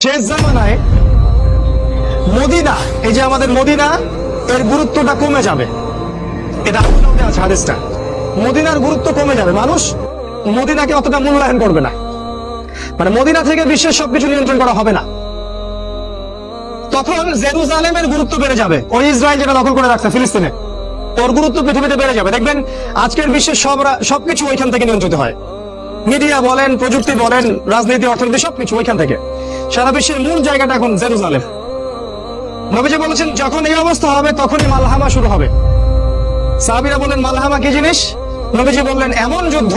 শেষ জামানায় মদিনা, এই যে আমাদের মদিনা, এর গুরুত্বটা কমে যাবে। এটা আছে হাদিসটা, মদিনার গুরুত্ব কমে যাবে, মানুষ মদিনাকে অতটা মূল্যায়ন করবে না। মানে মদিনা থেকে বিশ্বের সবকিছু নিয়ন্ত্রণ করা হবে না। তখন জেরুজালেমের গুরুত্ব বেড়ে যাবে। ওই ইসরায়েল যেটা দখল করে রাখছে ফিলিস্তিনে, ওর গুরুত্ব পৃথিবীতে বেড়ে যাবে। দেখবেন আজকের বিশ্বের সবকিছু ওইখান থেকে নিয়ন্ত্রিত হয়। মিডিয়া বলেন, প্রযুক্তি বলেন, রাজনীতি, অর্থনীতি, সবকিছু ওইখান থেকে। সারা বিশ্বের মূল জায়গাটা এখন জেরুজালেম। নবীজি বলেছেন যখন এই অবস্থা হবে তখনই মালহামা শুরু হবে। সাহাবীরা বললেন মালহামা কি জিনিস? নবীজি বললেন এমন যুদ্ধ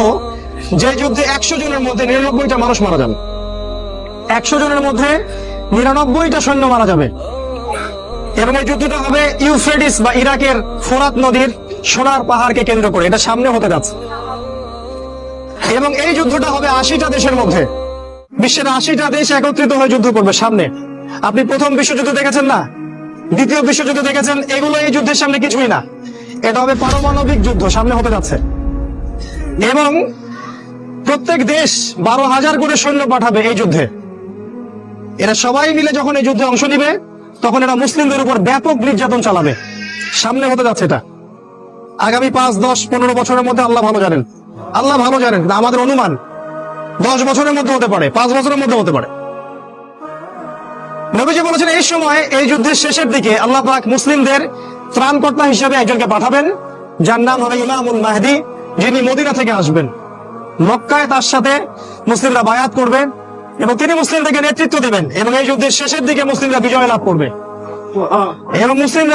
যে যুদ্ধে 100 জনের মধ্যে 99টা মানুষ মারা যাবে। 100 জনের মধ্যে 99টা সৈন্য মারা যাবে। এবং এই যুদ্ধটা হবে ইউফ্রেটিস বা ইরাকের ফোরাত নদীর সোনার পাহাড়কে কেন্দ্র করে। এটা সামনে হতে যাচ্ছে। এবং এই যুদ্ধটা হবে 80টা দেশের মধ্যে। বিশ্বের 80টা দেশ একত্রিত হয়ে যুদ্ধ করবে সামনে। আপনি প্রথম বিশ্বযুদ্ধ দেখেছেন না, দ্বিতীয় বিশ্বযুদ্ধ দেখেছেন, এগুলো এই যুদ্ধের সামনে কিছুই না। এটা হবে পারমাণবিক যুদ্ধ, সামনে হতে যাচ্ছে। এবং প্রত্যেক দেশ 12,000 করে সৈন্য পাঠাবে এই যুদ্ধে। এরা সবাই মিলে যখন এই যুদ্ধে অংশ নিবে তখন এরা মুসলিমদের উপর ব্যাপক নির্যাতন চালাবে। সামনে হতে যাচ্ছে এটা। আগামী 5, 10, 15 বছরের মধ্যে আল্লাহ ভালো জানেন। আল্লাহ ভালো জানেন, আমাদের অনুমান 10 বছরের মধ্যে হতে পারে, 5 বছরের মধ্যে হতে পারে। নবীজি বলেছেন এই সময়, এই যুদ্ধের শেষের দিকে আল্লাহ পাক মুসলিমদের ত্রাণকর্তা হিসেবে একজনকে পাঠাবেন, যার নাম হবে ইমামুল মাহদি, যিনি মদিনা থেকে আসবেন। মক্কায় তার সাথে মুসলিমরা বায়াত করবে এবং তিনি মুসলিমদেরকে নেতৃত্ব দেবেন। এবং এই যুদ্ধের শেষের দিকে মুসলিমরা বিজয় লাভ করবে এবং মুসলিমরা